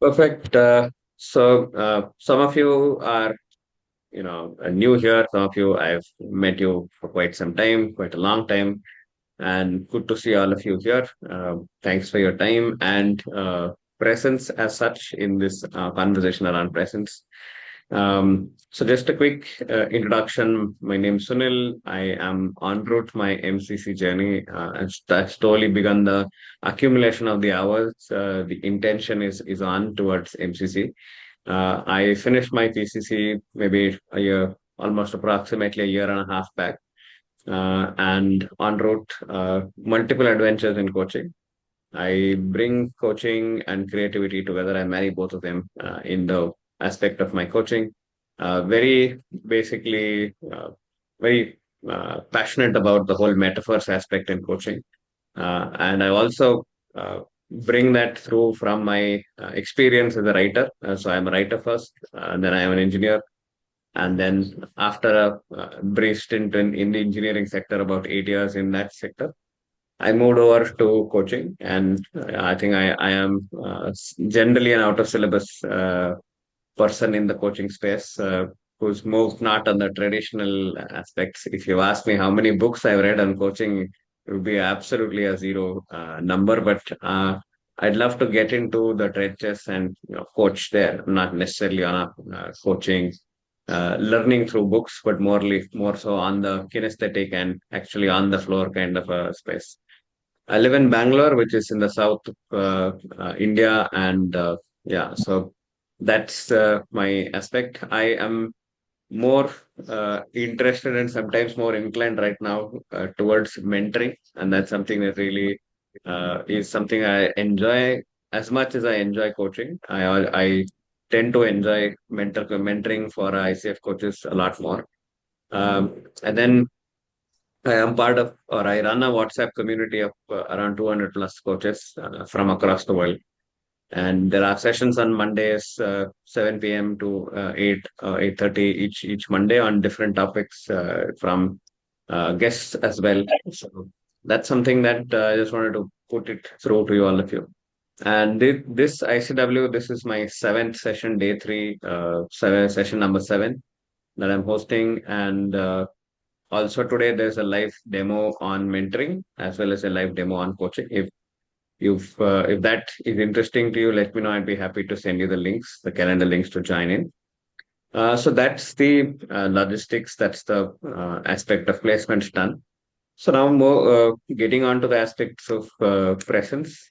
Perfect. Some of you are, new here. Some of you I've met you for quite some time, quite a long time, and good to see all of you here. Thanks for your time and presence as such in this conversation around presence. So just a quick introduction. My name is Sunil. I am en route to my MCC journey. I've slowly begun the accumulation of the hours. The intention is on towards MCC. I finished my PCC maybe almost approximately a year and a half back, and en route, multiple adventures in coaching. I bring coaching and creativity together. I marry both of them in the aspect of my coaching. Very basically, very passionate about the whole metaphors aspect in coaching. And I also bring that through from my experience as a writer. So I'm a writer first, and then I am an engineer. And then after a brief stint in the engineering sector, about 8 years in that sector, I moved over to coaching, and I think I am generally an out of syllabus person in the coaching space who's moved not on the traditional aspects. If you ask me how many books I've read on coaching, it would be absolutely a zero number. But I'd love to get into the trenches and coach there, not necessarily on a coaching. Learning through books, but more so on the kinesthetic and actually on the floor kind of a space. I live in Bangalore, which is in the south India, and yeah, so that's my aspect. I am more interested and sometimes more inclined right now towards mentoring, and that's something that really is something I enjoy as much as I enjoy coaching. I tend to enjoy mentoring for ICF coaches a lot more. And then I am part of, or I run a WhatsApp community of around 200 plus coaches from across the world. And there are sessions on Mondays, 7 p.m. to 8:30 each Monday on different topics from guests as well. So that's something that I just wanted to put it through to you, all of you. And this ICW, this is my seventh session, day three, session number seven that I'm hosting. And also today there's a live demo on mentoring as well as a live demo on coaching. If that is interesting to you, let me know. I'd be happy to send you the links, the calendar links to join in. So that's the logistics. That's the aspect of placements done. So now more getting on to the aspects of presence.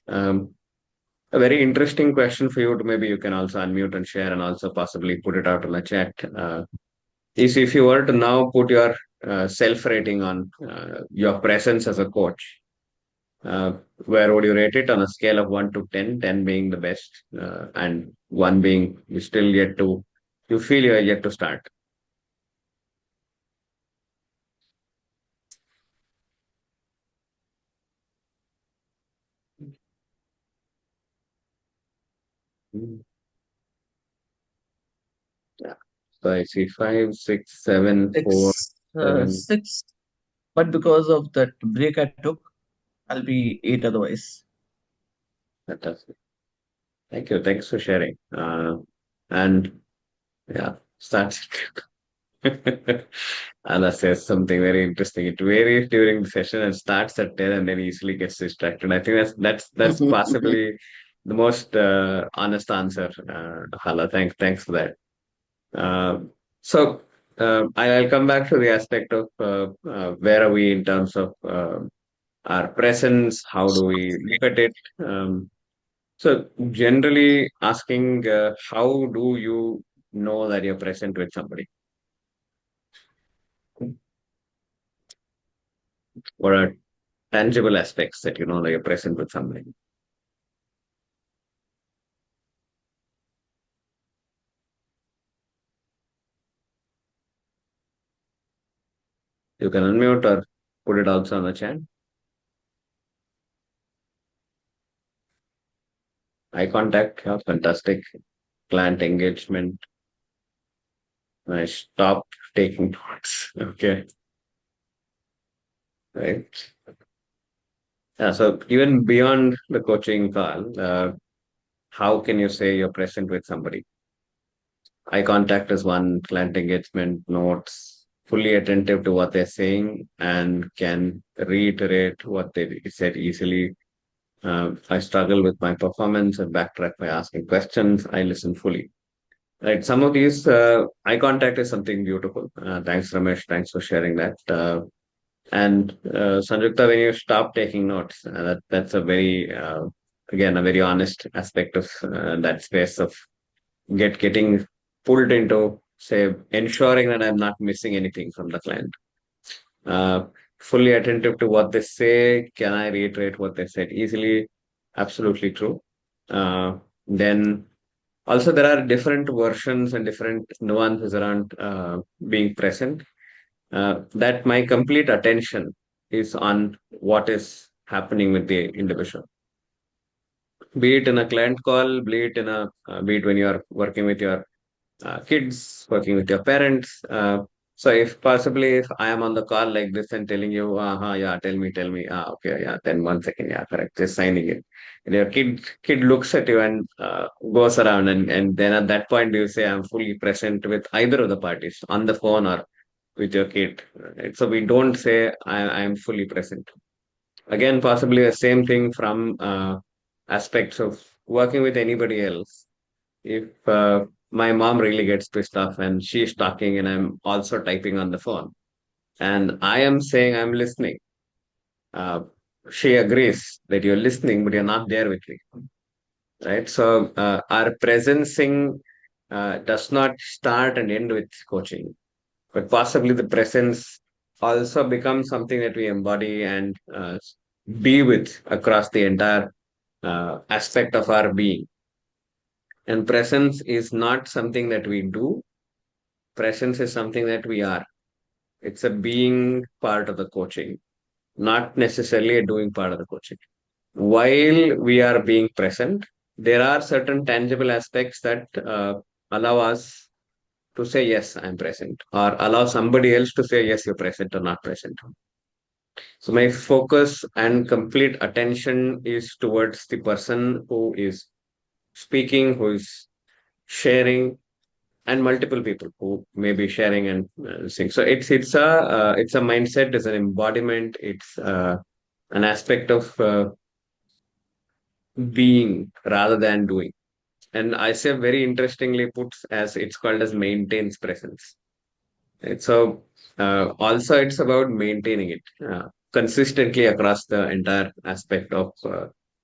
A very interesting question for you to maybe you can also unmute and share and also possibly put it out in the chat. Is if you were to now put your self rating on your presence as a coach, uh, where would you rate it on a scale of 1 to 10, 10 being the best, and 1 being you still yet to, you feel you're yet to start? Mm. Yeah. So I see 5, 6, 7, 4, Six, 7. six. But because of that break I took, I'll be eight otherwise. Fantastic. Thank you. Thanks for sharing. And yeah, start. Anna says something very interesting. It varies during the session and starts at 10 and then easily gets distracted. I think that's possibly the most honest answer, Hala. Thanks for that. Uh, so I'll come back to the aspect of where are we in terms of our presence? How do we look at it? So generally asking, how do you know that you're present with somebody? What are tangible aspects that you know that you're present with somebody? You can unmute or put it also on the chat. Eye contact, yeah, fantastic. Client engagement. I stop taking notes. Okay, right. Yeah, so even beyond the coaching call, how can you say you're present with somebody? Eye contact is one, client engagement, notes, fully attentive to what they're saying and can reiterate what they said easily. I struggle with my performance and backtrack by asking questions. I listen fully. Right. Some of these eye contact is something beautiful. Thanks, Ramesh. Thanks for sharing that. And Sanjukta, when you stop taking notes, that's a very, again, a very honest aspect of that space of getting pulled into, say, ensuring that I'm not missing anything from the client. Uh, Fully attentive to what they say. Can I reiterate what they said easily? Absolutely true. Then also there are different versions and different nuances around being present. That my complete attention is on what is happening with the individual, be it in a client call, be it when you are working with your kids, working with your parents. So if possibly if I am on the call like this and telling you, yeah, tell me, okay, yeah, then 1 second, yeah, correct, just signing it. And your kid looks at you and goes around, and then at that point you say, I'm fully present with either of the parties on the phone or with your kid. Right? So we don't say I am fully present. Again, possibly the same thing from aspects of working with anybody else. If my mom really gets pissed off and she's talking and I'm also typing on the phone and I am saying I'm listening, uh, she agrees that you're listening, but you're not there with me, right? So our presencing does not start and end with coaching, but possibly the presence also becomes something that we embody and be with across the entire aspect of our being. And presence is not something that we do. Presence is something that we are. It's a being part of the coaching, not necessarily a doing part of the coaching. While we are being present, there are certain tangible aspects that allow us to say, yes, I'm present, or allow somebody else to say, yes, you're present or not present. So my focus and complete attention is towards the person who is speaking, who is sharing, and multiple people who may be sharing and saying. So it's a mindset, it's an embodiment, it's an aspect of being rather than doing. And I say very interestingly puts as it's called as maintains presence. Right? So also it's about maintaining it consistently across the entire aspect of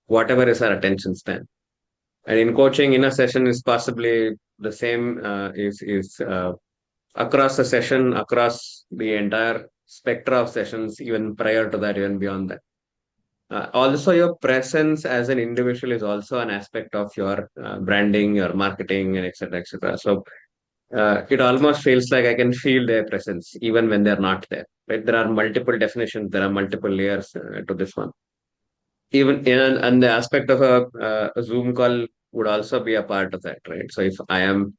whatever is our attention span. And in coaching, in a session is possibly the same is across the session, across the entire spectra of sessions, even prior to that, even beyond that. Also, your presence as an individual is also an aspect of your branding, your marketing, and etc. etc. So it almost feels like I can feel their presence even when they're not there. Right? There are multiple definitions, there are multiple layers to this one. Even in and the aspect of a Zoom call would also be a part of that, right? So if I am,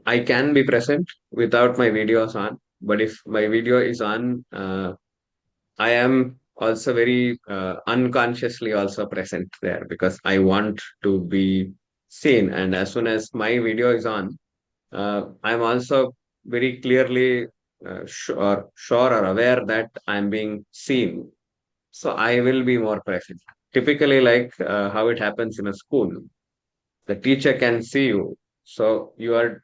I can be present without my videos on, but if my video is on, I am also very unconsciously also present there because I want to be seen. And as soon as my video is on, I'm also very clearly sure or aware that I'm being seen, so I will be more present. Typically, like how it happens in a school, the teacher can see you, so you're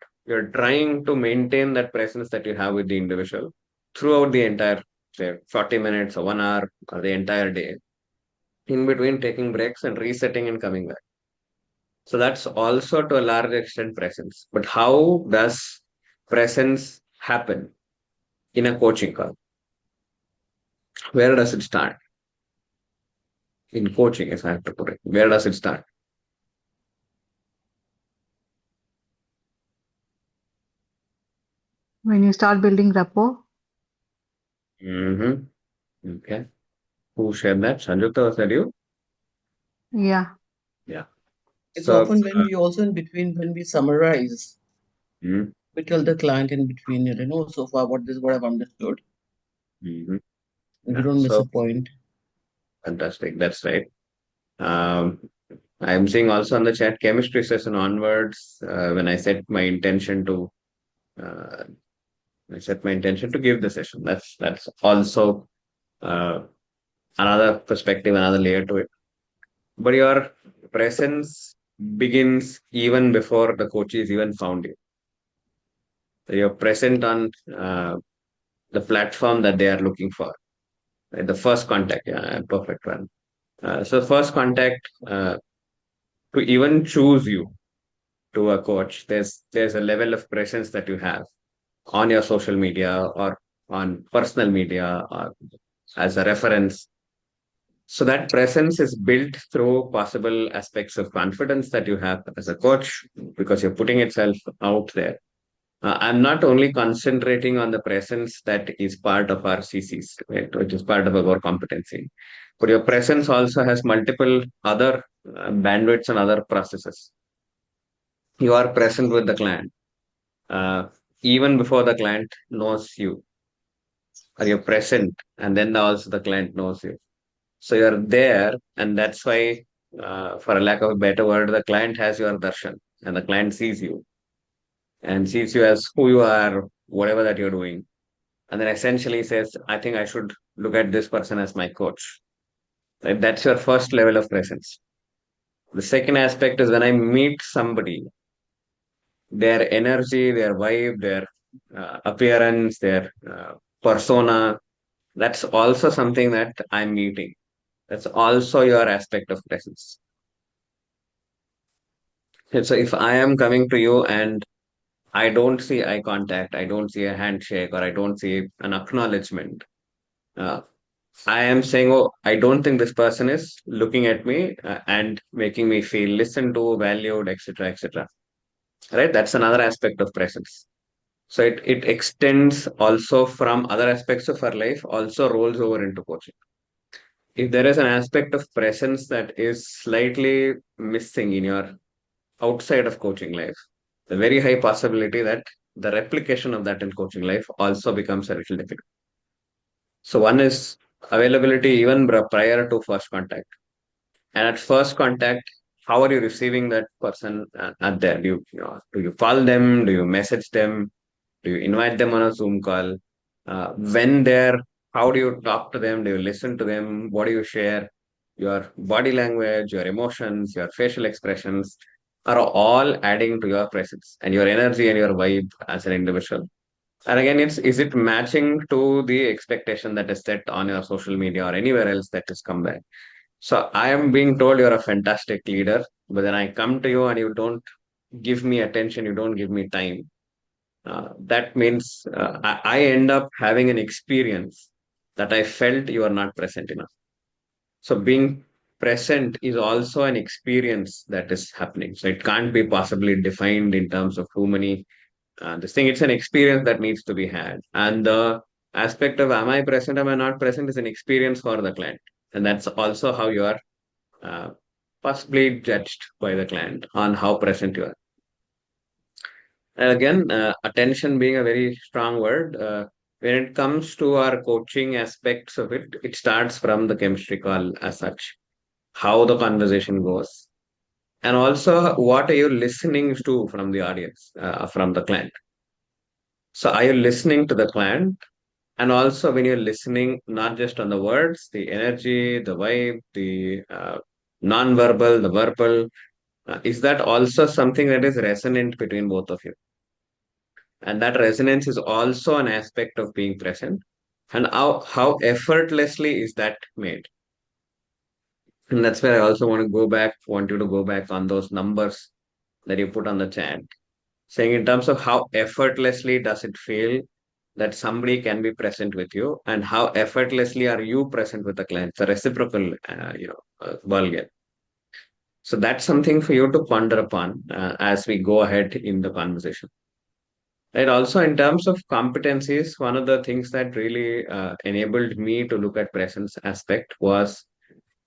trying to maintain that presence that you have with the individual throughout the entire, say, 40 minutes or 1 hour or the entire day. In between, taking breaks and resetting and coming back. So that's also to a large extent presence. But how does presence happen in a coaching call? Where does it start? In coaching, if I have to put it, where does it start? When you start building rapport. Hmm. Okay. Who shared that? Sanjukta, was that you? Yeah. Yeah. It's So, often when we also in between when we summarize, mm, we tell the client in between, so far what this is what I've understood. mhm, We yeah. don't miss a So point. fantastic. That's right. Um, I'm seeing also on the chat chemistry session onwards, when uh, I set my intention to give the session. That's also uh, another perspective, another layer to it. But your presence begins even before the coach is even found you. So you're present on the platform that they are looking for. Right? The first contact, yeah, perfect one. So first contact, to even choose you to a coach, there's a level of presence that you have on your social media or on personal media or as a reference. So that presence is built through possible aspects of confidence that you have as a coach because you're putting itself out there. I'm not only concentrating on the presence that is part of our CCs, right, which is part of our competency, but your presence also has multiple other bandwidths and other processes. You are present with the client uh, even before the client knows you, or you're present, and then also the client knows you. So you're there, and that's why, for a lack of a better word, the client has your darshan, and the client sees you and sees you as who you are, whatever that you're doing, and then essentially says, "I think I should look at this person as my coach." Right? That's your first level of presence. The second aspect is when I meet somebody, their energy, their vibe, their appearance, their persona. That's also something that I'm meeting. That's also your aspect of presence. And so if I am coming to you and I don't see eye contact, I don't see a handshake, or I don't see an acknowledgement, uh, I am saying, oh, I don't think this person is looking at me and making me feel listened to, valued, etc., etc. Right? That's another aspect of presence. So it extends also from other aspects of our life, also rolls over into coaching. If there is an aspect of presence that is slightly missing in your outside of coaching life, the very high possibility that the replication of that in coaching life also becomes a little difficult. So one is availability even prior to first contact. And at first contact, how are you receiving that person at there? Do you call them? Do you message them? Do you invite them on a Zoom call? When they're, how do you talk to them? Do you listen to them? What do you share? Your body language, your emotions, your facial expressions are all adding to your presence and your energy and your vibe as an individual. And again, is it matching to the expectation that is set on your social media or anywhere else that is come by? So I am being told you're a fantastic leader, but then I come to you and you don't give me attention, you don't give me time. That means I end up having an experience that I felt you are not present enough. So being present is also an experience that is happening. So it can't be possibly defined in terms of too many this thing. It's an experience that needs to be had. And the aspect of am I present, am I not present is an experience for the client. And that's also how you are uh, possibly judged by the client on how present you are. And again, attention being a very strong word. When it comes to our coaching aspects of it, it starts from the chemistry call as such, how the conversation goes, and also what are you listening to from the audience, from the client. So, are you listening to the client? And also, when you're listening, not just on the words, the energy, the vibe, the non-verbal, the verbal, is that also something that is resonant between both of you? And that resonance is also an aspect of being present. And how effortlessly is that made? And that's where I also want you to go back on those numbers that you put on the chat, saying in terms of how effortlessly does it feel that somebody can be present with you, and how effortlessly are you present with the client. It's a reciprocal, ball game. So that's something for you to ponder upon as we go ahead in the conversation. Right. Also, in terms of competencies, one of the things that really enabled me to look at presence aspect was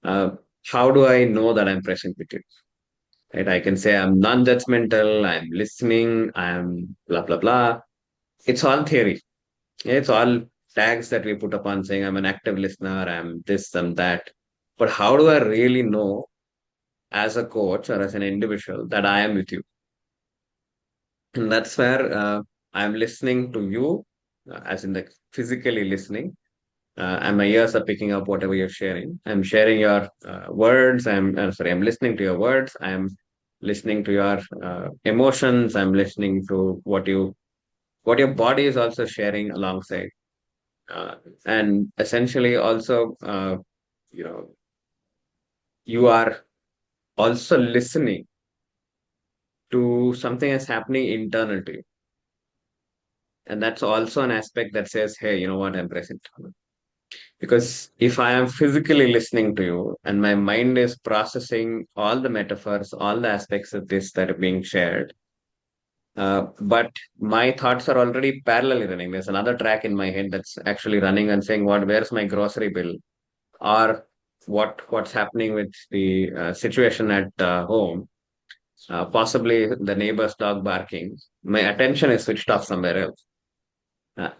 uh, how do I know that I'm present with you? Right. I can say I'm non-judgmental, I'm listening, I'm blah blah blah. It's all theory. It's all tags that we put upon saying I'm an active listener, I'm this, I'm that. But how do I really know as a coach or as an individual that I am with you. And that's where I'm listening to you, as in the physically listening, and my ears are picking up whatever you're sharing. I'm sharing your words. I'm listening to your words. I'm listening to your emotions. I'm listening to what your body is also sharing alongside, uh, and essentially also, you know, you are also listening to something that's happening internal to you, and that's also an aspect that says, hey, you know what, I'm present. Because if I am physically listening to you and my mind is processing all the metaphors, all the aspects of this that are being shared, but my thoughts are already parallelly running. There's another track in my head that's actually running and saying, "What? Where's my grocery bill?" Or what's happening with the situation at home? Possibly the neighbor's dog barking. My attention is switched off somewhere else.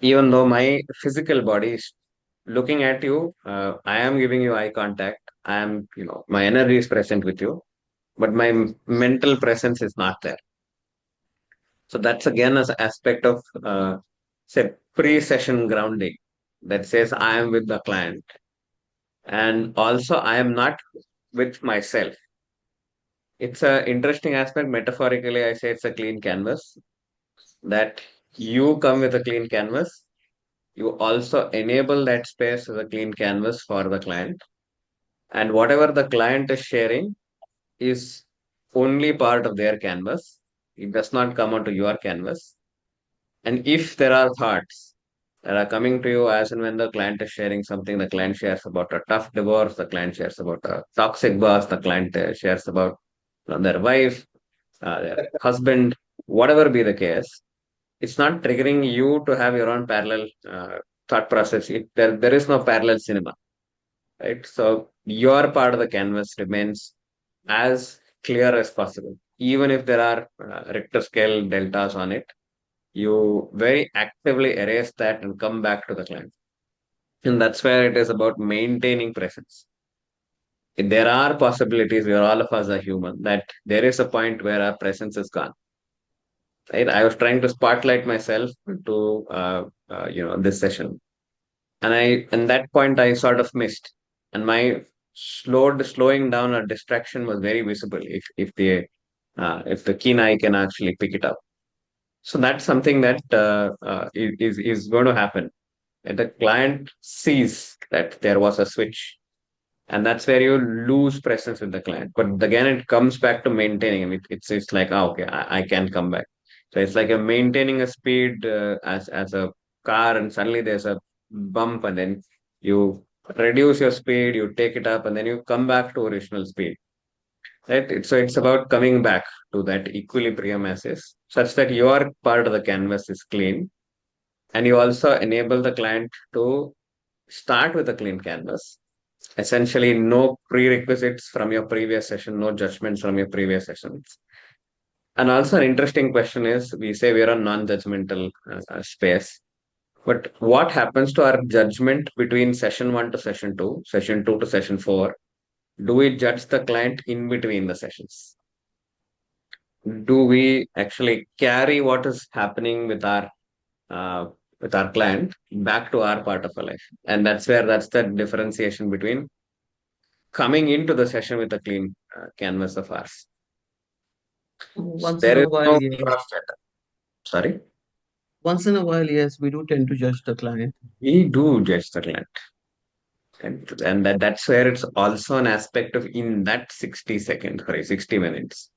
Even though my physical body is looking at you, I am giving you eye contact. I am, my energy is present with you, but my mental presence is not there. So that's again an aspect of, say, pre-session grounding that says I am with the client, and also I am not with myself. It's a interesting aspect. Metaphorically, I say it's a clean canvas that you come with a clean canvas. You also enable that space as a clean canvas for the client. And whatever the client is sharing is only part of their canvas. It does not come onto your canvas. And if there are thoughts that are coming to you as and when the client is sharing something, the client shares about a tough divorce, the client shares about a toxic boss, the client shares about their wife, their husband, whatever be the case, it's not triggering you to have your own parallel thought process. There is no parallel cinema, right? So your part of the canvas remains as clear as possible. Even if there are Richter scale deltas on it, you very actively erase that and come back to the client. And that's where it is about maintaining presence. There are possibilities where all of us are human, that there is a point where our presence is gone. Right? I was trying to spotlight myself to this session, and that point I sort of missed, and my slowing down or distraction was very visible if the keen eye can actually pick it up. So that's something that is going to happen. And the client sees that there was a switch, and that's where you lose presence with the client. But again, it comes back to maintaining. I mean, it's like, okay, I can come back. So it's like a maintaining a speed as a car, and suddenly there's a bump, and then you reduce your speed, you take it up, and then you come back to original speed. Right? So it's about coming back to that equilibrium as is, such that your part of the canvas is clean, and you also enable the client to start with a clean canvas. Essentially, no prerequisites from your previous session, no judgments from your previous sessions. And also, an interesting question is, we say we are a non-judgmental space, but what happens to our judgment between session one to session two, session two to session four? Do we judge the client in between the sessions? Do we actually carry what is happening uh, with our client back to our part of our life? And that's the differentiation between coming into the session with a clean canvas of ours. Once in There a is while, no yes. cross data. Sorry, Once in a while, yes, we do tend to judge the client. we do judge the client, and that's where it's also an aspect of in that 60 seconds, sorry, 60 minutes.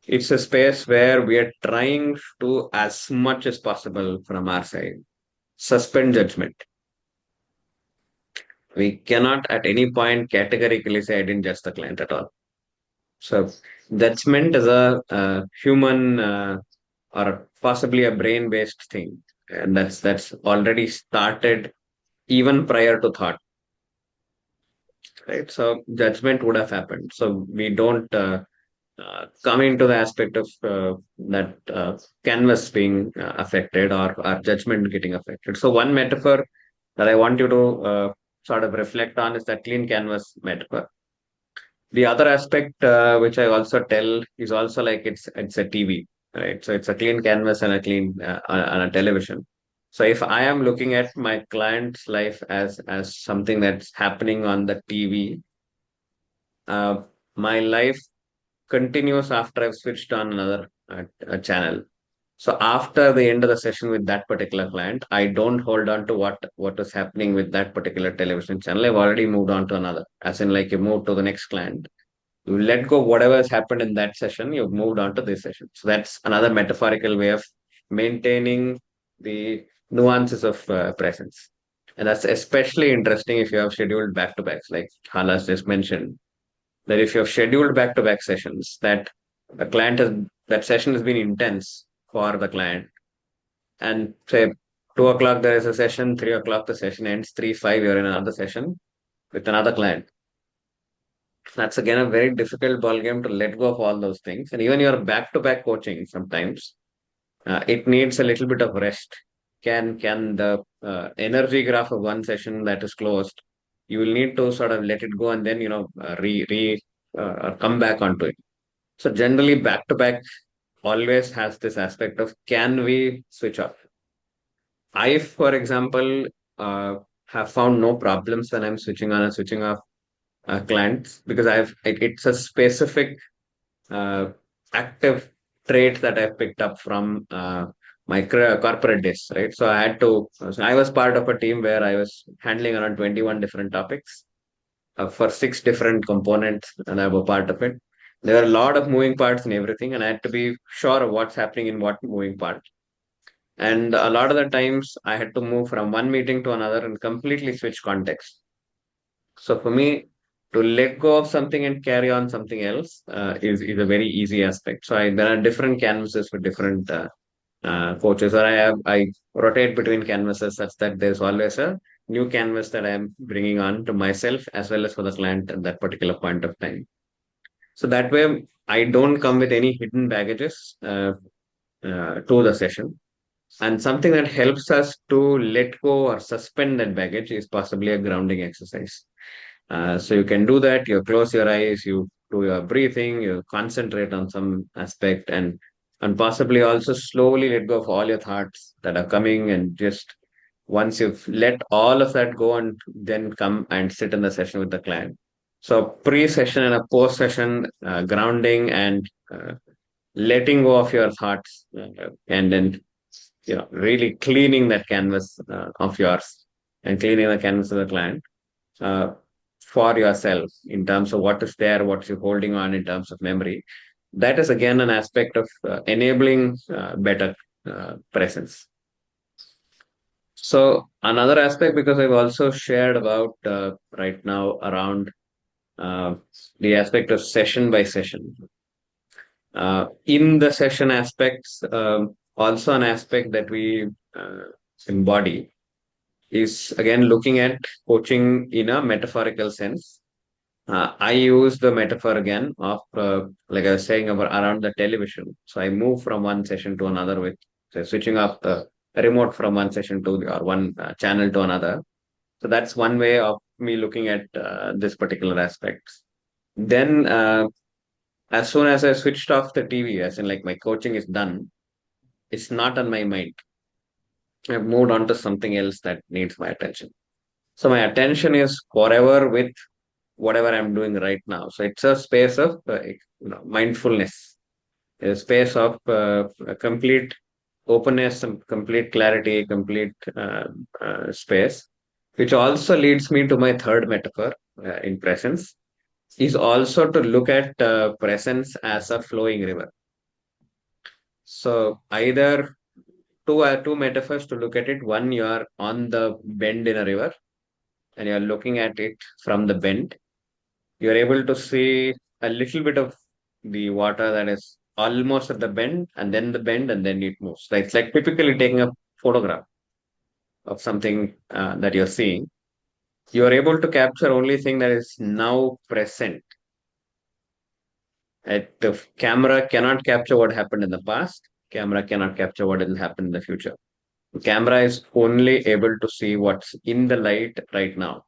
It's a space where we are trying to, as much as possible from our side, suspend judgment. We cannot at any point categorically say I didn't judge the client at all. So judgment is a human or possibly a brain-based thing, and that's already started even prior to thought, right? So judgment would have happened. So we don't come into the aspect of that canvas being affected or our judgment getting affected. So one metaphor that I want you to sort of reflect on is that clean canvas metaphor. The other aspect, which I also tell, is also like it's a TV, right? So it's a clean canvas and a clean on a television. So if I am looking at my client's life as something that's happening on the TV, uh, my life continues after I've switched on another channel. So after the end of the session with that particular client, I don't hold on to what is happening with that particular television channel. I've already moved on to another. As in, like, you move to the next client, you let go whatever has happened in that session, you've moved on to this session. So that's another metaphorical way of maintaining the nuances of presence. And that's especially interesting if you have scheduled back to backs, like Halas just mentioned, that if you have scheduled back to back sessions, the client has that session has been intense for the client. And say 2 o'clock there is a session, 3 o'clock the session ends, 3, 5, you're in another session with another client. That's again a very difficult ball game to let go of all those things. And even your back-to-back coaching sometimes it needs a little bit of rest. Can the energy graph of one session that is closed, you will need to sort of let it go and then re come back onto it. So generally, back-to-back always has this aspect of, can we switch off? I, for example, uh, have found no problems when I'm switching on and switching off clients, because it's a specific uh, active trait that I picked up from my corporate days, right? So I was part of a team where I was handling around 21 different topics for six different components, and I was part of it. There are a lot of moving parts in everything, and I had to be sure of what's happening in what moving part. And a lot of the times, I had to move from one meeting to another and completely switch context. So for me, to let go of something and carry on something else is a very easy aspect. There are different canvases for different coaches, or I rotate between canvases such that there's always a new canvas that I'm bringing on to myself as well as for the client at that particular point of time. So that way, I don't come with any hidden baggages to the session. And something that helps us to let go or suspend that baggage is possibly a grounding exercise. So you can do that. You close your eyes, you do your breathing, you concentrate on some aspect, and possibly also slowly let go of all your thoughts that are coming, and just once you've let all of that go, and then come and sit in the session with the client. So pre-session and a post-session grounding and letting go of your thoughts, and then really cleaning that canvas of yours and cleaning the canvas of the client uh, for yourself in terms of what is there, what you're holding on in terms of memory. That is again an aspect of enabling better presence. So another aspect, because I've also shared about right now around uh, the aspect of session by session. In the session aspects, also an aspect that we embody is again looking at coaching in a metaphorical sense. I use the metaphor again of, like I was saying, about around the television. So I move from one session to another with, say, switching off the remote from one session to or one channel to another. So that's one way of me looking at this particular aspect. Then, as soon as I switched off the TV, as in like my coaching is done, it's not on my mind. I've moved on to something else that needs my attention. So my attention is forever with whatever I'm doing right now. So it's a space of mindfulness, a space of a complete openness, and complete clarity, complete space, which also leads me to my third metaphor in presence, is also to look at presence as a flowing river. So either two metaphors to look at it. One, you are on the bend in a river and you're looking at it from the bend. You're able to see a little bit of the water that is almost at the bend, and then the bend, and then it moves. So it's like typically taking a photograph of something that you're seeing. You are able to capture only thing that is now present. The camera cannot capture what happened in the past. Camera cannot capture what will happen in the future. The camera is only able to see what's in the light right now.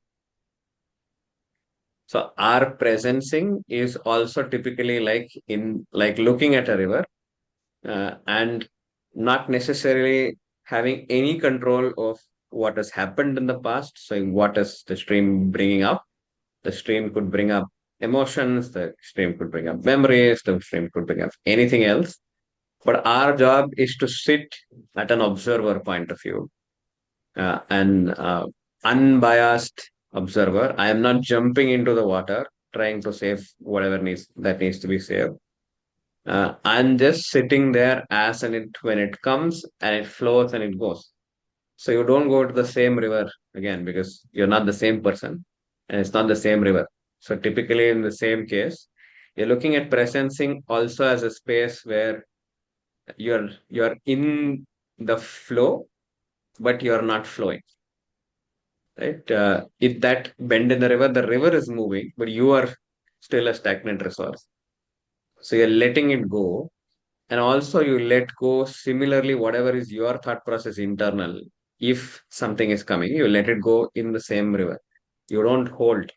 So our presencing is also typically like looking at a river and not necessarily having any control of what has happened in the past. So what is the stream bringing up? The stream could bring up emotions, the stream could bring up memories, the stream could bring up anything else. But our job is to sit at an observer point of view, an unbiased observer. I am not jumping into the water trying to save whatever needs to be saved. I'm just sitting there as and it when it comes and it flows and it goes. So you don't go to the same river again because you're not the same person and it's not the same river. So typically in the same case, you're looking at presencing also as a space where you're in the flow, but you're not flowing. Right? If that bend in the river is moving, but you are still a stagnant resource. So you're letting it go. And also you let go similarly, whatever is your thought process internal. If something is coming, you let it go in the same river. You don't hold.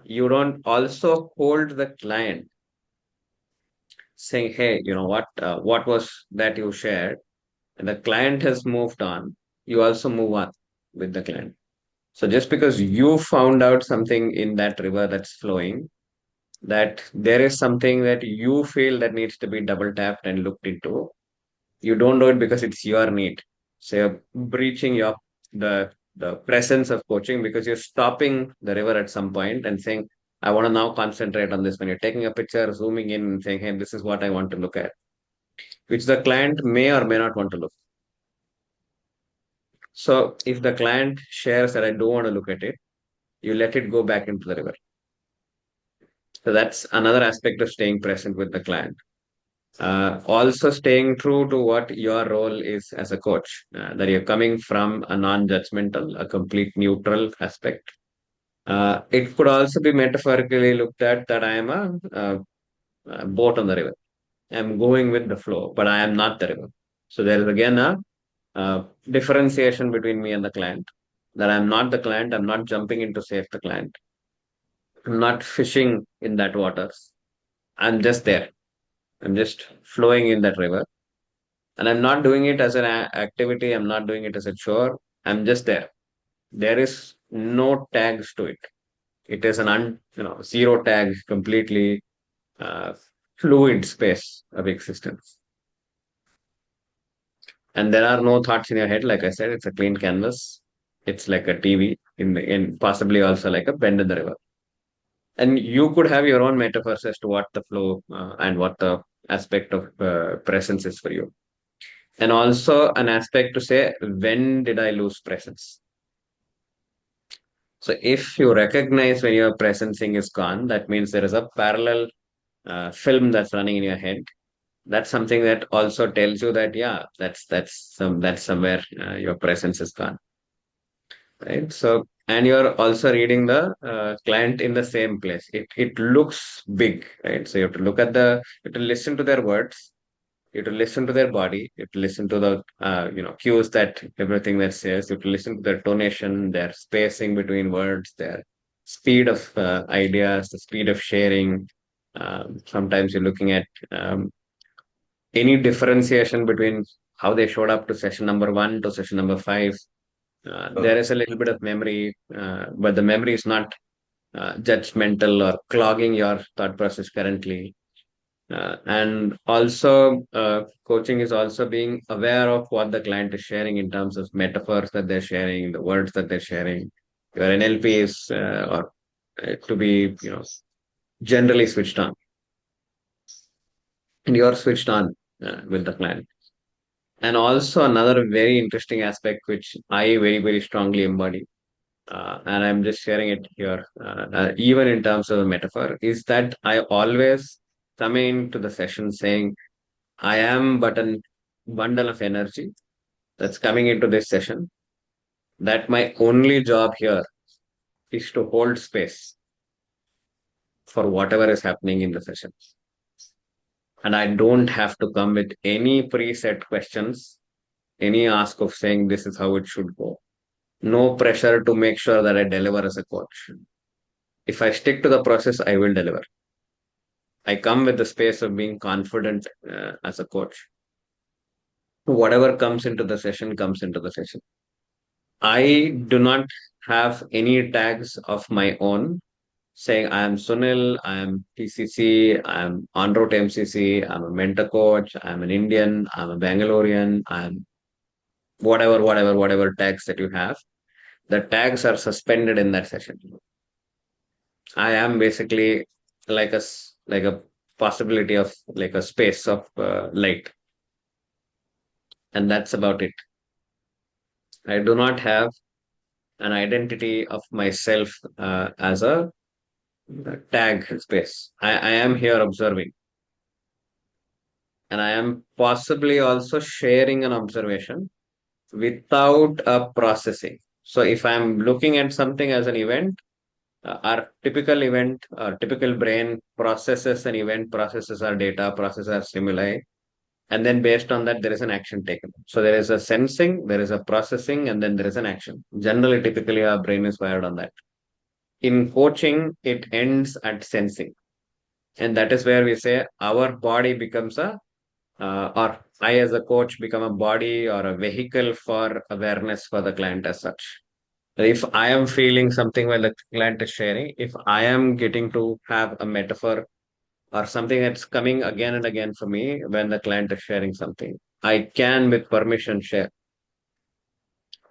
You don't also hold the client saying, hey, you know what was that you shared? And the client has moved on. You also move on with the client. So just because you found out something in that river that's flowing, that there is something that you feel that needs to be double tapped and looked into, you don't do it because it's your need. So you're breaching the presence of coaching because you're stopping the river at some point and saying, I want to now concentrate on this. When you're taking a picture, zooming in and saying, hey, this is what I want to look at, which the client may or may not want to look. So if the client shares that I don't want to look at it, you let it go back into the river. So that's another aspect of staying present with the client. Also staying true to what your role is as a coach, that you're coming from a non-judgmental, a complete neutral aspect. It could also be metaphorically looked at that I am a boat on the river. I'm going with the flow, but I am not the river. So there is again a differentiation between me and the client. That I'm not the client. I'm not jumping in to save the client. I'm not fishing in that waters. I'm just there. I'm just flowing in that river. And I'm not doing it as an activity. I'm not doing it as a chore. I'm just there. There is no tags to it. It is an zero tag, completely uh, fluid space of existence. And there are no thoughts in your head. Like I said, it's a clean canvas. It's like a TV in possibly also like a bend in the river. And you could have your own metaphors as to what the flow and what the aspect of presence is for you. And also an aspect to say, when did I lose presence? So if you recognize when your presencing is gone, that means there is a parallel film that's running in your head. That's something that also tells you that yeah, that's somewhere your presence is gone, right? So and you're also reading the client in the same place. It looks big, right? So you have to look at you have to listen to their words. You have to listen to their body. You have to listen to the cues that everything that says. You have to listen to their tonation, their spacing between words, their speed of ideas, the speed of sharing. Sometimes you're looking at any differentiation between how they showed up to session number 1 to session number 5. There is a little bit of memory, but the memory is not judgmental or clogging your thought process currently. And also, coaching is also being aware of what the client is sharing in terms of metaphors that they're sharing, the words that they're sharing. Your NLP is or to be, generally switched on, and you're switched on with the client. And also another very interesting aspect, which I very very strongly embody, and I'm just sharing it here, even in terms of a metaphor, is that I always come into the session saying I am but a bundle of energy that's coming into this session. That my only job here is to hold space for whatever is happening in the session. And I don't have to come with any preset questions, any ask of saying this is how it should go. No pressure to make sure that I deliver as a coach. If I stick to the process, I will deliver. I come with the space of being confident as a coach. Whatever comes into the session comes into the session. I do not have any tags of my own saying I am Sunil, I am PCC, I am on route MCC, I'm a mentor coach, I'm an Indian, I'm a Bangalorean, I'm whatever tags that you have. The tags are suspended in that session. I am basically like a possibility of like a space of light, and that's about it. I do not have an identity of myself as a tag space. I am here observing, and I am possibly also sharing an observation without a processing. So if I'm looking at something as an event, our typical brain processes an event, processes our data, processes our stimuli, and then based on that, there is an action taken. So there is a sensing, there is a processing, and then there is an action. Generally, typically, our brain is wired on that. In coaching, it ends at sensing. And that is where we say our body becomes or I as a coach become a body or a vehicle for awareness for the client as such. If I am feeling something while the client is sharing, if I am getting to have a metaphor or something that's coming again and again for me when the client is sharing something, I can, with permission, share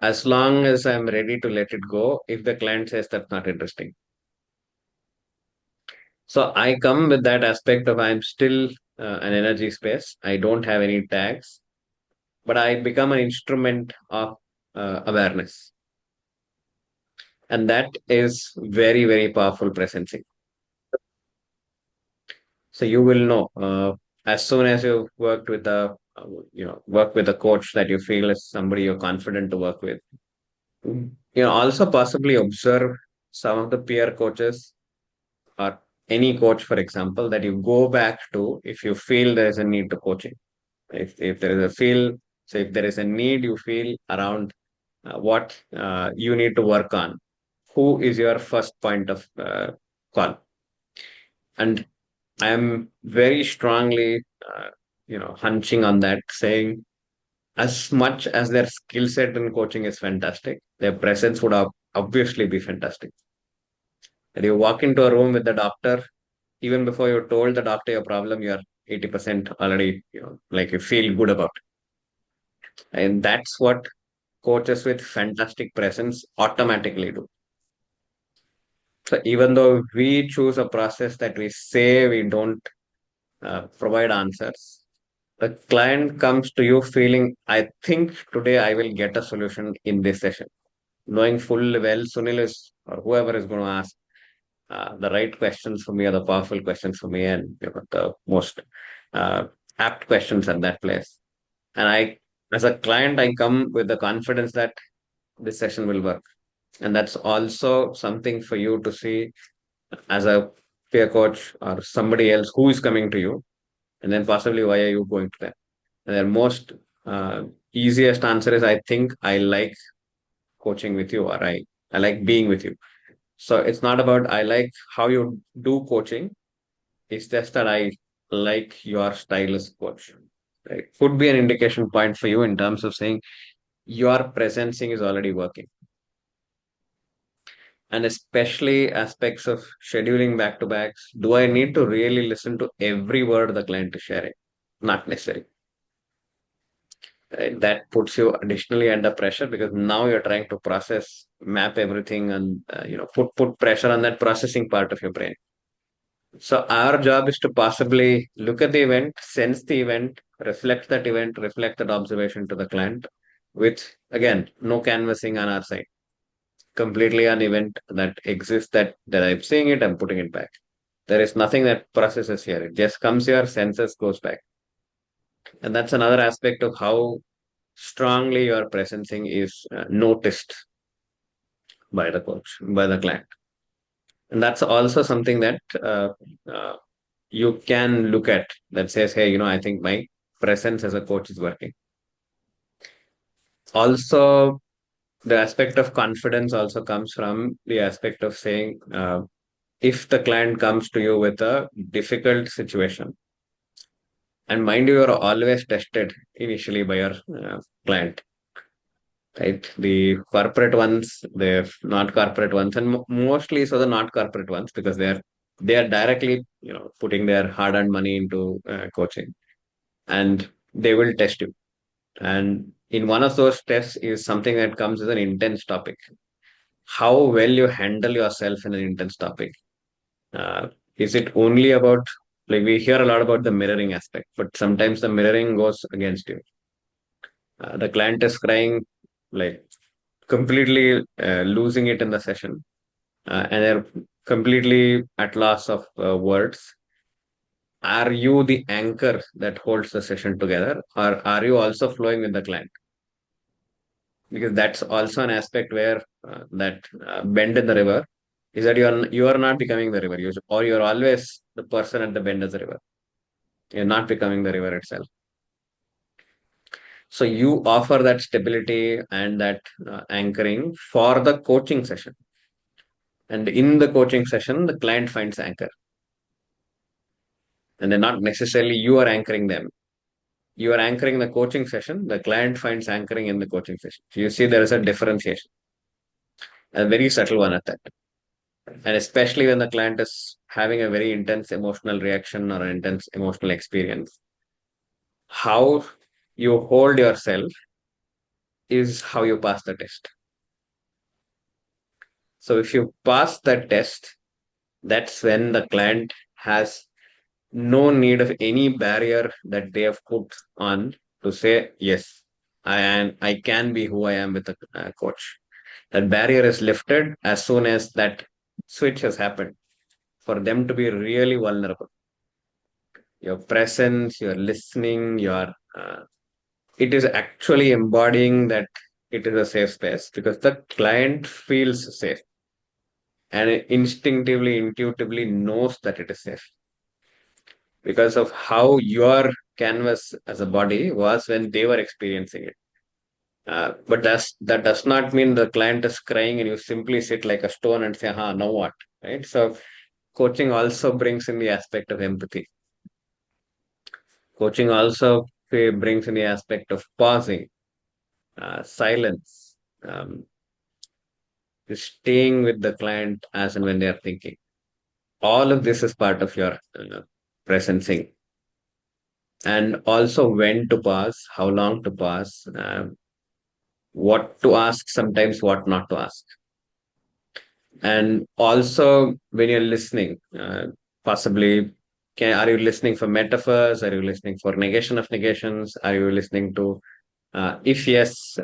as long as I'm ready to let it go if the client says that's not interesting. So I come with that aspect of I'm still an energy space. I don't have any tags, but I become an instrument of awareness. And that is very, very powerful presencing. So you will know as soon as you worked with work with a coach that you feel is somebody you're confident to work with. Also possibly observe some of the peer coaches or any coach, for example, that you go back to if you feel there is a need to coaching. If there is a feel, so if there is a need you feel around what you need to work on, who is your first point of call? And I am very strongly, hunching on that, saying as much as their skill set in coaching is fantastic, their presence would obviously be fantastic. And you walk into a room with the doctor, even before you told the doctor your problem, you're 80% already, like you feel good about it. And that's what coaches with fantastic presence automatically do. So even though we choose a process that we say we don't provide answers, the client comes to you feeling, I think today I will get a solution in this session, knowing full well Sunil is or whoever is going to ask the right questions for me or the powerful questions for me and the most uh, apt questions at that place. And as a client, I come with the confidence that this session will work. And that's also something for you to see as a peer coach or somebody else who is coming to you. And then possibly why are you going to them? And the most uh, easiest answer is I think I like coaching with you or I like being with you. So it's not about I like how you do coaching. It's just that I like your style as coach. Right? Could be an indication point for you in terms of saying your presencing is already working. And especially aspects of scheduling back to backs. Do I need to really listen to every word the client is sharing? Not necessary. Right? That puts you additionally under pressure because now you're trying to process, map everything, and put pressure on that processing part of your brain. So our job is to possibly look at the event, sense the event, reflect that observation to the client with, again, no canvassing on our side. Completely an event that exists that I'm seeing it, I'm putting it back. There is nothing that processes here. It just comes here, senses, goes back. And that's another aspect of how strongly your presencing is noticed by the coach, by the client. And that's also something that you can look at that says, hey, I think my presence as a coach is working. Also, the aspect of confidence also comes from the aspect of saying, if the client comes to you with a difficult situation, and mind you, you're always tested initially by your client, right? The corporate ones, the not corporate ones, and mostly so the not corporate ones, because they are directly putting their hard-earned money into coaching, and they will test you. And in one of those tests is something that comes as an intense topic. How well you handle yourself in an intense topic. Uh, is it only about, like, we hear a lot about the mirroring aspect, but sometimes the mirroring goes against you. The client is crying, like completely losing it in the session, and they're completely at loss of words. Are you the anchor that holds the session together, or are you also flowing with the client? Because that's also an aspect where that bend in the river is that you are not becoming the river, or you're always the person at the bend of the river. You're not becoming the river itself. So you offer that stability and that anchoring for the coaching session. And in the coaching session, the client finds anchor. And then not necessarily you are anchoring them. You are anchoring the coaching session. The client finds anchoring in the coaching session. So you see there is a differentiation, a very subtle one at that. And especially when the client is having a very intense emotional reaction or an intense emotional experience, how you hold yourself is how you pass the test. So if you pass that test, that's when the client has no need of any barrier that they have put on to say, yes, I can be who I am with a coach. That barrier is lifted as soon as that switch has happened for them to be really vulnerable. Your presence, your listening, it is actually embodying that it is a safe space because the client feels safe and it instinctively, intuitively knows that it is safe because of how your canvas as a body was when they were experiencing it. But that does not mean the client is crying and you simply sit like a stone and say, "Ha, now what?" Right? So coaching also brings in the aspect of empathy. Coaching also brings in the aspect of pausing, silence, staying with the client as and when they are thinking. All of this is part of your presencing. And also when to pause, how long to pause, what to ask, sometimes what not to ask. And also when you're listening, possibly are you listening for metaphors? Are you listening for negation of negations? Are you listening to if yes,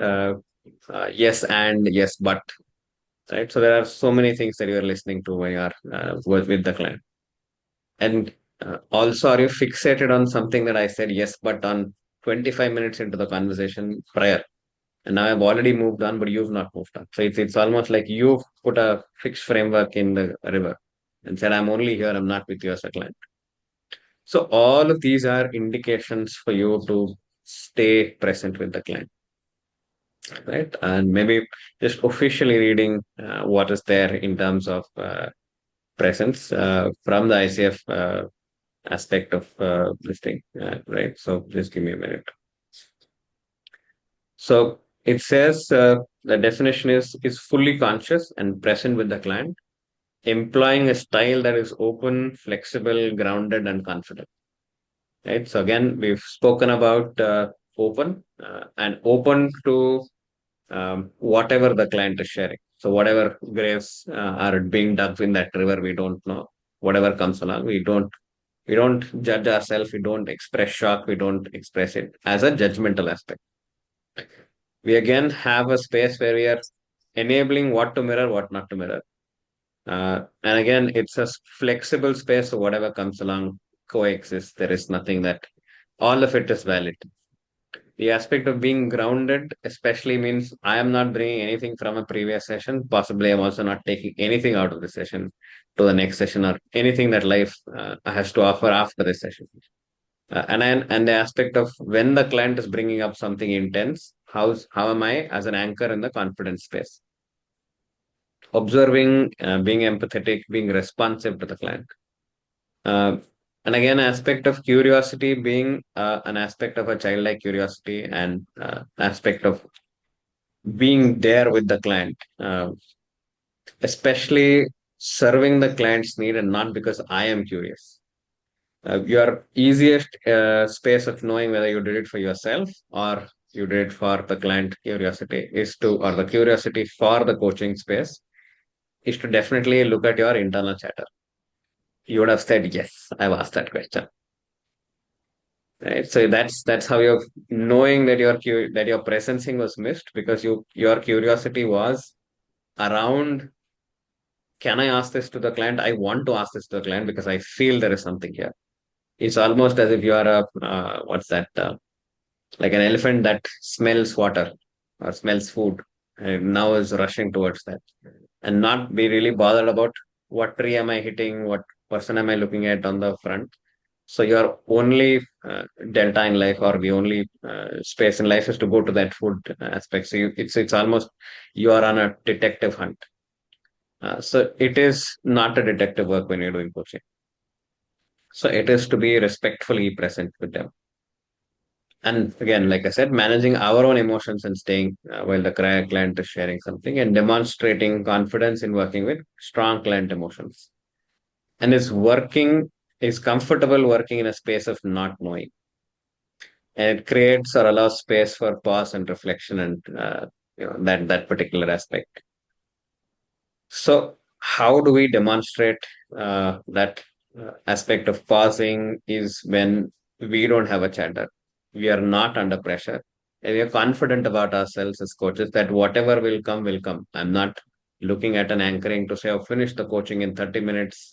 yes and yes but, right? So there are so many things that you are listening to when you are with the client. And also, are you fixated on something that I said yes but on 25 minutes into the conversation prior? And now I've already moved on, but you've not moved on. So it's almost like you've put a fixed framework in the river and said, I'm only here, I'm not with you as a client. So all of these are indications for you to stay present with the client, right? And maybe just officially reading what is there in terms of presence from the ICF aspect of this thing, right? So just give me a minute. So it says the definition is fully conscious and present with the client, employing a style that is open, flexible, grounded, and confident. Right. So again, we've spoken about open and open to whatever the client is sharing. So whatever graves are being dug in that river, we don't know. Whatever comes along, we don't judge ourselves. We don't express shock. We don't express it as a judgmental aspect. We again have a space where we are enabling what to mirror, what not to mirror. And again, it's a flexible space, so whatever comes along coexists. There is nothing that all of it is valid. The aspect of being grounded, especially, means I am not bringing anything from a previous session. Possibly, I'm also not taking anything out of the session to the next session or anything that life has to offer after this session. And the aspect of when the client is bringing up something intense, how am I as an anchor in the confidence space? observing, being empathetic, being responsive to the client. Uh, and again, aspect of curiosity being an aspect of a childlike curiosity and aspect of being there with the client, especially serving the client's need and not because I am curious. Your easiest space of knowing whether you did it for yourself or you did it for the client curiosity is to, or the curiosity for the coaching space is to definitely look at your internal chatter. You would have said, yes, I've asked that question. Right. So that's how you're knowing that that your presencing was missed because your curiosity was around, can I ask this to the client? I want to ask this to the client because I feel there is something here. It's almost as if you are a what's that? Like an elephant that smells water or smells food and now is rushing towards that and not be really bothered about what tree am I hitting, what person am I looking at on the front. So your only delta in life or the only space in life is to go to that food aspect. So it's almost you are on a detective hunt. So it is not a detective work when you're doing coaching. So it is to be respectfully present with them. And again, like I said, managing our own emotions and staying while the client is sharing something and demonstrating confidence in working with strong client emotions. And is comfortable working in a space of not knowing. And it creates or allows space for pause and reflection and that particular aspect. So, how do we demonstrate that aspect of pausing is when we don't have a chatter. We are not under pressure. And we are confident about ourselves as coaches that whatever will come, will come. I'm not looking at an anchoring to say, oh, finish the coaching in 30 minutes,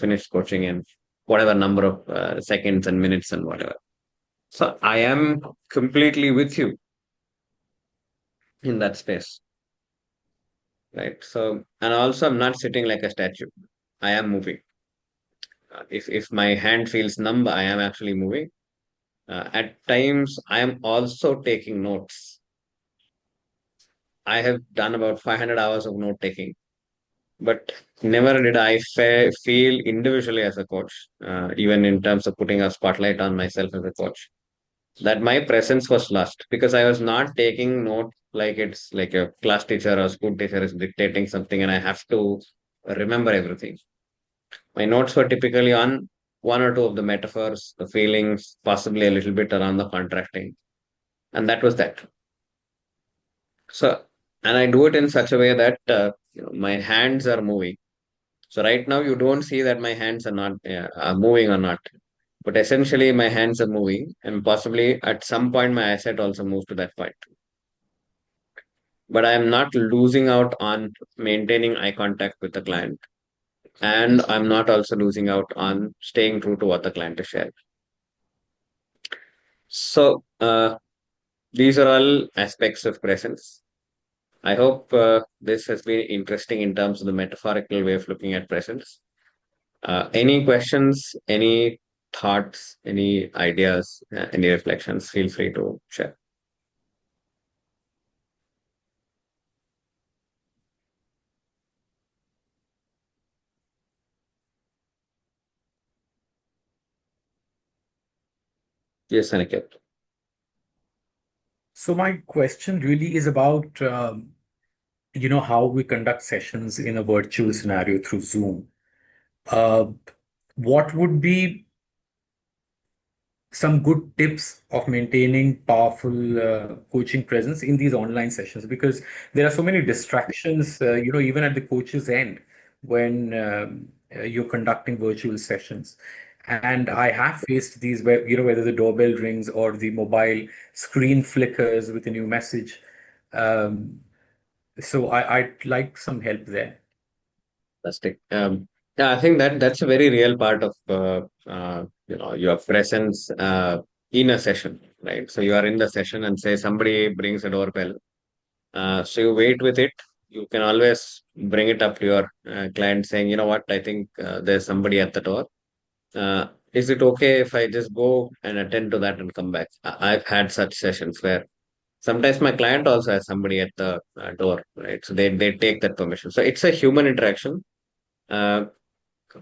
finish coaching in whatever number of seconds and minutes and whatever. So, I am completely with you in that space. Right. So, and also I'm not sitting like a statue. I am moving. If my hand feels numb, I am actually moving. At times, I am also taking notes. I have done about 500 hours of note taking, but never did I feel individually as a coach, even in terms of putting a spotlight on myself as a coach, that my presence was lost because I was not taking note like it's like a class teacher or school teacher is dictating something and I have to remember everything. My notes were typically on one or two of the metaphors, the feelings, possibly a little bit around the contracting. And that was that. So, and I do it in such a way that my hands are moving. So right now you don't see that my hands are not are moving or not. But essentially my hands are moving and possibly at some point my eyesight also moves to that point. But I am not losing out on maintaining eye contact with the client. And I'm not also losing out on staying true to what the client is sharing. So, these are all aspects of presence. I hope this has been interesting in terms of the metaphorical way of looking at presence. Any questions, any thoughts, any ideas, any reflections, feel free to share. Yes, Aniket. So my question really is about how we conduct sessions in a virtual scenario through Zoom. Uh, what would be some good tips of maintaining powerful coaching presence in these online sessions? Because there are so many distractions, even at the coach's end when you're conducting virtual sessions. And I have faced these where, whether the doorbell rings or the mobile screen flickers with a new message. Um, so I'd like some help there. Fantastic. Yeah, I think that's a very real part of your presence in a session, right? So you are in the session and say somebody brings a doorbell. So you wait with it. You can always bring it up to your client saying, you know what, I think there's somebody at the door. Is it okay if I just go and attend to that and come back? I've had such sessions where Sometimes my client also has somebody at the door, right? So they take that permission. So it's a human interaction. Uh,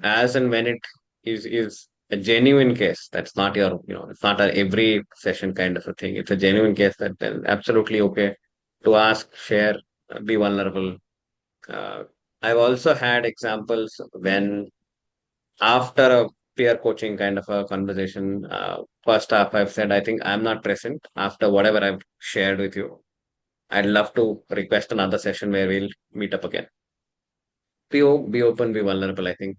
as and when it is a genuine case, that's not your, it's not a every session kind of a thing. It's a genuine case that then absolutely okay to ask, share, be vulnerable. Uh, I've also had examples when after a peer coaching kind of a conversation, first half I've said, I think I'm not present after whatever I've shared with you. I'd love to request another session where we'll meet up again. Be open, be vulnerable. I think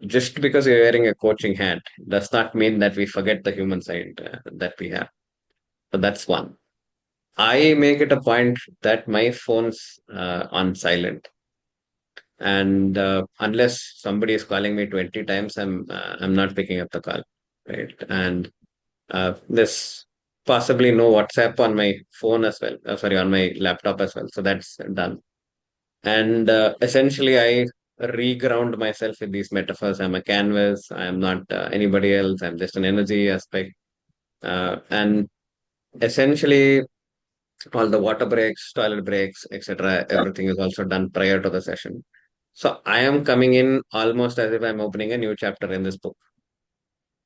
just because you're wearing a coaching hat does not mean that we forget the human side that we have. So that's one. I make it a point that my phone's on silent, and unless somebody is calling me 20 times, I'm not picking up the call, right? And there's possibly no WhatsApp on my phone as well. Sorry, on my laptop as well. So that's done. And essentially, I reground myself with these metaphors. I'm a canvas. I am not anybody else. I'm just an energy aspect. And essentially, all the water breaks, toilet breaks, etc., everything is also done prior to the session. So I am coming in almost as if I'm opening a new chapter in this book.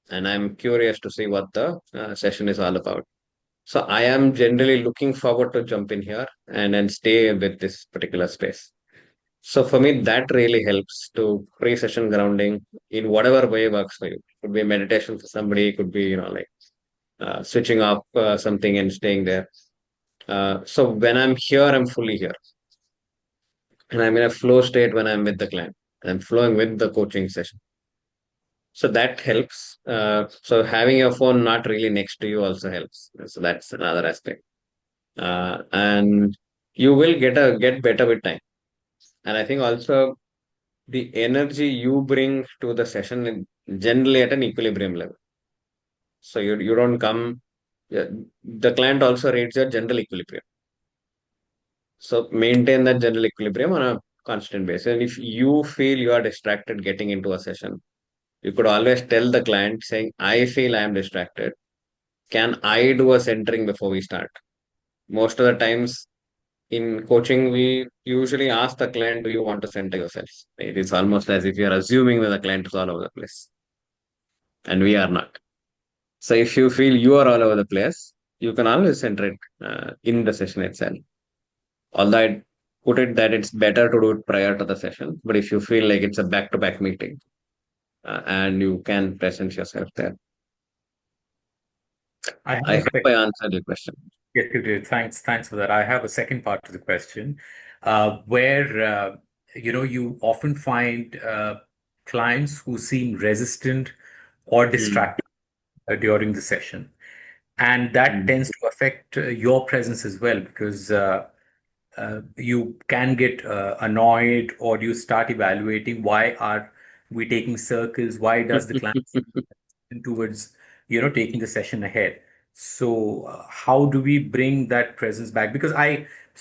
And I'm curious to see what the session is all about. So I am generally looking forward to jump in here and then stay with this particular space. So for me, that really helps to pre-session grounding in whatever way works for you. Could be meditation for somebody, could be, like switching off something and staying there. So when I'm here, I'm fully here. And I'm in a flow state when I'm with the client. I'm flowing with the coaching session. So that helps. So having your phone not really next to you also helps. So that's another aspect. And you will get better with time. And I think also the energy you bring to the session generally at an equilibrium level. So you don't come. Yeah, the client also rates your general equilibrium. So maintain that general equilibrium on a constant basis. And if you feel you are distracted getting into a session, you could always tell the client saying, I feel I am distracted. Can I do a centering before we start? Most of the times in coaching, we usually ask the client, do you want to center yourself? It is almost as if you're assuming that the client is all over the place. And we are not. So if you feel you are all over the place, you can always center it in the session itself. Although I put it that it's better to do it prior to the session, but if you feel like it's a back-to-back meeting and you can present yourself there, I have I a hope I answered your question. Yes, you did. Thanks for that. I have a second part to the question, where you often find clients who seem resistant or Mm, distracted during the session, and that mm, tends to affect your presence as well because you can get annoyed or you start evaluating why are we taking circles? Why does the client towards taking the session ahead. So how do we bring that presence back? Because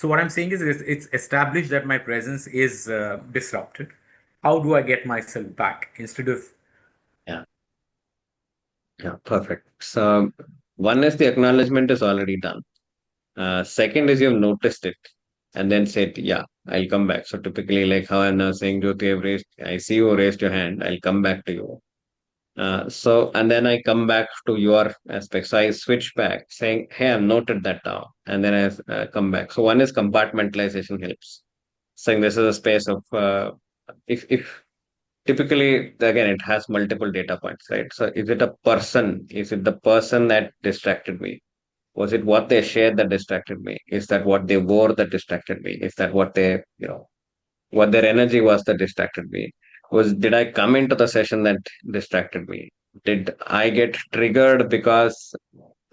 what I'm saying is it's established that my presence is disrupted. How do I get myself back instead of yeah, yeah, perfect. So one is the acknowledgement is already done. Second is you've noticed it and then said, yeah, I'll come back. So typically, like how I'm now saying, Jyoti, have raised, I see you raised your hand. I'll come back to you. And then I come back to your aspect. So I switch back saying, hey, I've noted that down. And then I come back. So one is compartmentalization helps. Saying this is a space of, if typically, again, it has multiple data points, right? So is it a person? Is it the person that distracted me? Was it what they shared that distracted me? Is that what they wore that distracted me? Is that what they, what their energy was that distracted me? Did I come into the session that distracted me? Did I get triggered because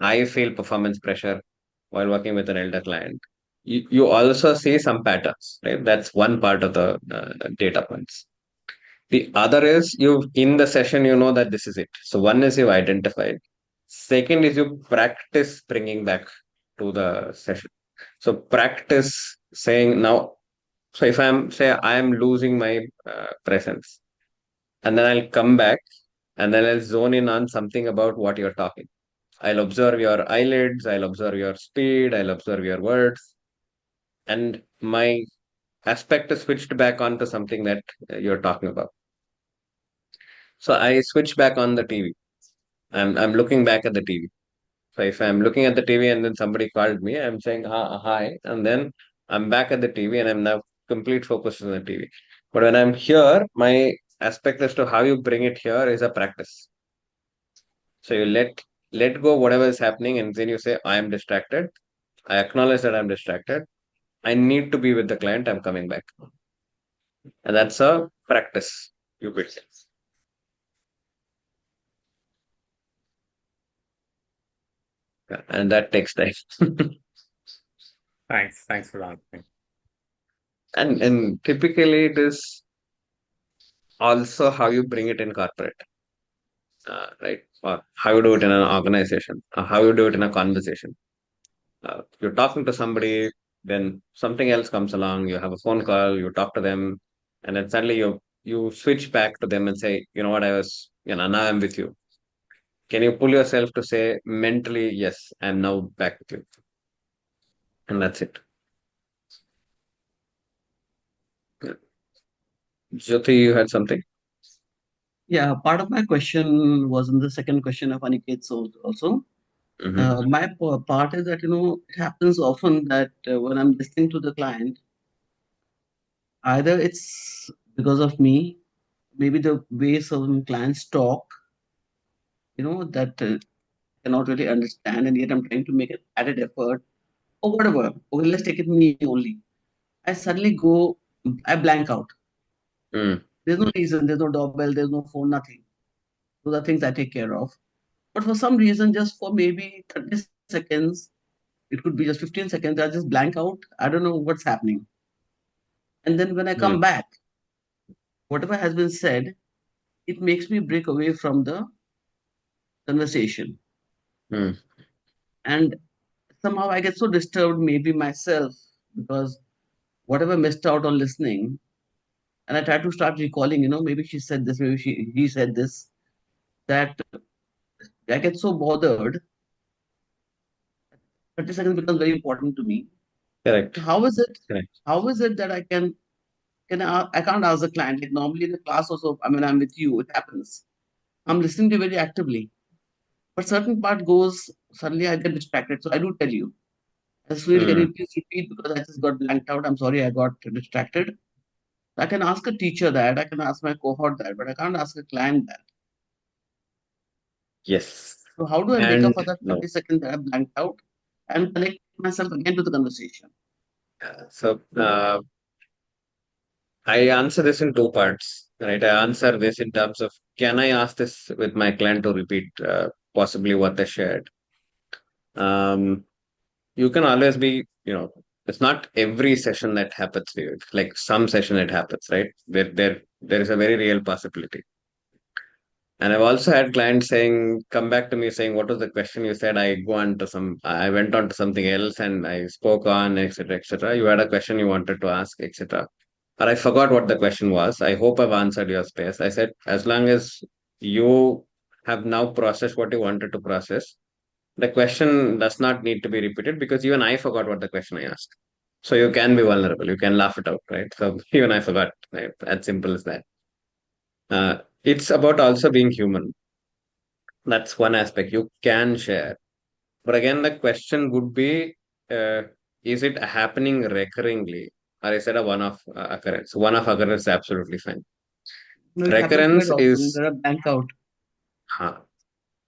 I feel performance pressure while working with an elder client? You also see some patterns, right? That's one part of the data points. The other is you in the session, you know that this is it. So one is you identified. Second is you practice bringing back to the session. So practice saying now. So if I am losing my presence, and then I'll come back, and then I'll zone in on something about what you're talking. I'll observe your eyelids, I'll observe your speed, I'll observe your words, and my aspect is switched back onto something that you're talking about. So I switch back on the TV. I'm looking back at the TV. So if I'm looking at the TV and then somebody called me, I'm saying hi, and then I'm back at the TV and I'm now complete focus on the TV. But when I'm here, my aspect as to how you bring it here is a practice. So you let go whatever is happening, and then you say, I am distracted. I acknowledge that I'm distracted. I need to be with the client. I'm coming back. And that's a practice you build. And that takes time. Thanks for answering. And typically it is also how you bring it in corporate, right? Or how you do it in an organization, or how you do it in a conversation. You're talking to somebody, then something else comes along, you have a phone call, you talk to them, and then suddenly you switch back to them and say, you know what, now I'm with you. Can you pull yourself to say mentally, yes, I'm now back with you? And that's it. Yeah. Jyoti, you had something? Yeah, part of my question was in the second question of Aniket's also. Mm-hmm. My part is that, it happens often that when I'm listening to the client, either it's because of me, maybe the way some clients talk, that cannot really understand, and yet I'm trying to make an added effort or whatever. Okay, let's take it me only. I suddenly I blank out. Mm. There's no reason, there's no doorbell, there's no phone, nothing. Those are things I take care of. But for some reason, just for maybe 30 seconds, it could be just 15 seconds, I just blank out. I don't know what's happening. And then when I Mm. come back, whatever has been said, it makes me break away from the conversation. Mm. And somehow I get so disturbed, maybe myself, because whatever missed out on listening, and I try to start recalling, maybe she said this, maybe he said this, that I get so bothered. 30 seconds becomes very important to me. Correct. So how is it? Correct. How is it that I can't ask the client, like normally in the class also, I mean, I'm with you, it happens. I'm listening to you very actively. But certain part goes, suddenly I get distracted. So I do tell you, Sunil, can Mm. you please repeat because I just got blanked out. I'm sorry, I got distracted. I can ask a teacher that, I can ask my cohort that, but I can't ask a client that. Yes. So how do I make up And for that no. 30 seconds that I blanked out and connect myself again to the conversation? So I answer this in two parts, right? I answer this in terms of, can I ask this with my client to repeat possibly what they shared? Um, you can always be, it's not every session that happens to you. It's like some session it happens, right? There is a very real possibility. And I've also had clients saying, come back to me saying, what was the question you said? I went on to something else and I spoke on, etc., etc. You had a question you wanted to ask, etc. Or I forgot what the question was. I hope I've answered your space. I said, as long as you have now processed what you wanted to process, the question does not need to be repeated because even I forgot what the question I asked. So you can be vulnerable. You can laugh it out, right? So even I forgot, right? As simple as that. It's about also being human. That's one aspect you can share. But again, the question would be, uh, is it happening recurringly? Or is it a one-off occurrence? One-off occurrence is absolutely fine. No, it happens quite Recurrence often is, that I blank out. huh.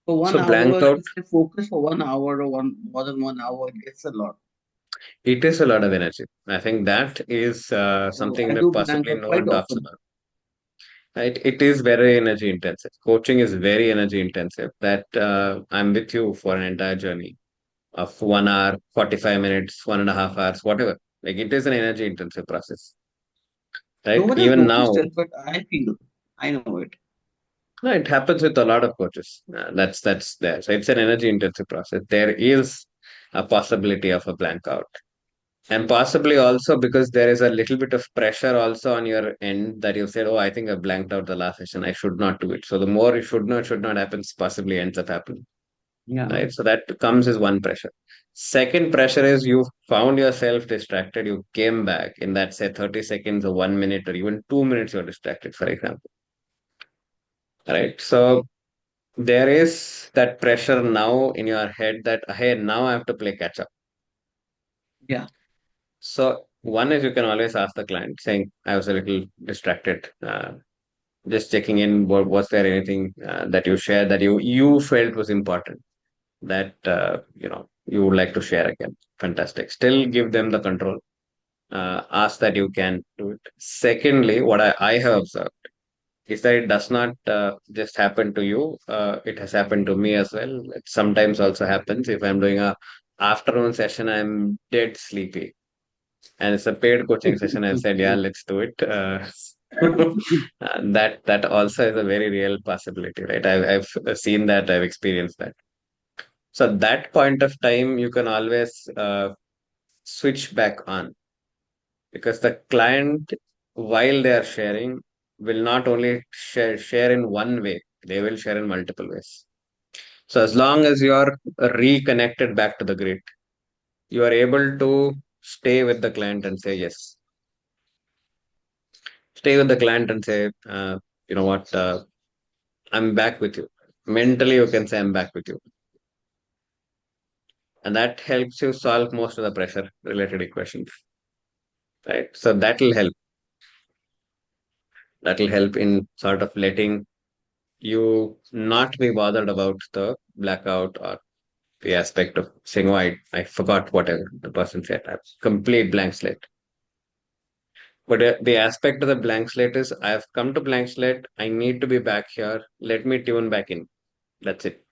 For one So hour, blank or if out, you stay focused for 1 hour or more than 1 hour, it's a lot. it is a lot of energy. I think that is So something I that do blank possibly out no quite one talks often. about. It is very energy intensive. Coaching is very energy intensive. That I'm with you for an entire journey of 1 hour, 45 minutes, 1.5 hours, whatever. Like it is an energy intensive process, No right? one has Even noticed now, it, but I feel, I know it. no, it happens with a lot of coaches. That's there. So it's an energy intensive process. There is a possibility of a blank out. And possibly also because there is a little bit of pressure also on your end that you said, oh, I think I blanked out the last session. I should not do it. So the more it should not happen, possibly ends up happening. Yeah. right? So that comes as one pressure. Second pressure is you found yourself distracted. You came back in that, say, 30 seconds or 1 minute or even 2 minutes, you're distracted, for example, right? So there is that pressure now in your head that, hey, now I have to play catch up. Yeah. So one is you can always ask the client saying, I was a little distracted. Just checking in, was there anything that you shared that you felt was important that you would like to share again? Fantastic. Still give them the control. Ask that you can do it. Secondly, what I have observed is that it does not just happen to you. It has happened to me as well. It sometimes also happens if I'm doing a afternoon session, I'm dead sleepy. And it's a paid coaching session. I've said, yeah, Okay. let's do it. That also is a very real possibility, right? I've seen that. I've experienced that. So at that point of time, you can always switch back on because the client, while they are sharing, will not only share in one way; they will share in multiple ways. So as long as you are reconnected back to the grid, you are able to stay with the client and say yes. Stay with the client and say, you know what, I'm back with you. Mentally, you can say, I'm back with you. And that helps you solve most of the pressure related equations, right? So that'll help. That'll help in sort of letting you not be bothered about the blackout or the aspect of saying, oh, I forgot whatever the person said. I have complete blank slate. But the aspect of the blank slate is I've come to blank slate. I need to be back here. Let me tune back in. That's it.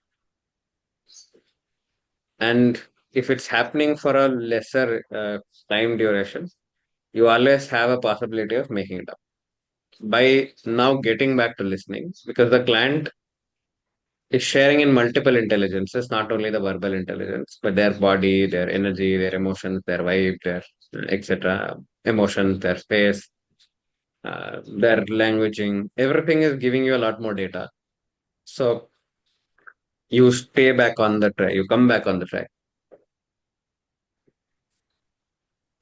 And if it's happening for a lesser time duration, you always have a possibility of making it up by now getting back to listening because the client is sharing in multiple intelligences, not only the verbal intelligence, but their body, their energy, their emotions, their vibe, their etc. Emotions, their space, their languaging. Everything is giving you a lot more data. So you stay back on the track, you come back on the track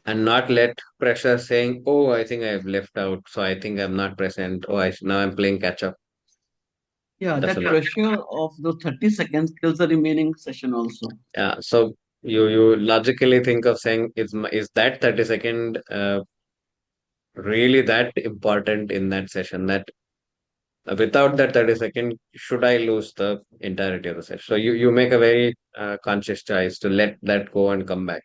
and not let pressure saying, oh, I think I've left out. So I think I'm not present. Oh, now I'm playing catch up. Yeah, Doesn't that work. pressure of those 30 seconds kills the remaining session also. Yeah. So you logically think of saying, is that 30-second really that important in that session that without that 30-second, should I lose the entirety of the session? So you make a very conscious choice to let that go and come back.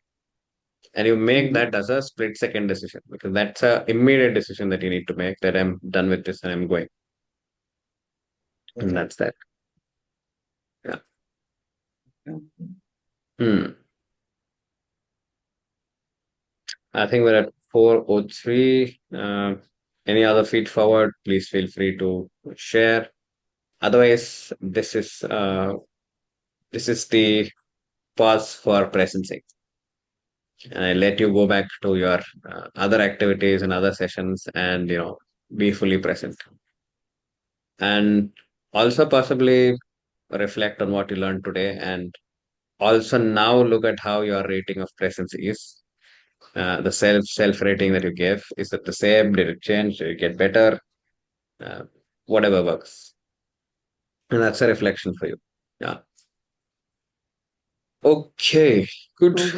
And you make Mhm. that as a split second decision because that's a immediate decision that you need to make that I'm done with this and I'm going. And Perfect. that's that. Yeah. Yeah. Hmm. I think we're at 4:03. Any other feed forward, please feel free to share. Otherwise, this is the pause for presencing. And I let you go back to your other activities and other sessions and be fully present. And also possibly reflect on what you learned today and also now look at how your rating of presence is. The self rating that you gave, is it the same? Did it change? Did it get better? uh, Whatever works. And that's a reflection for you. Yeah. Okay. Good. So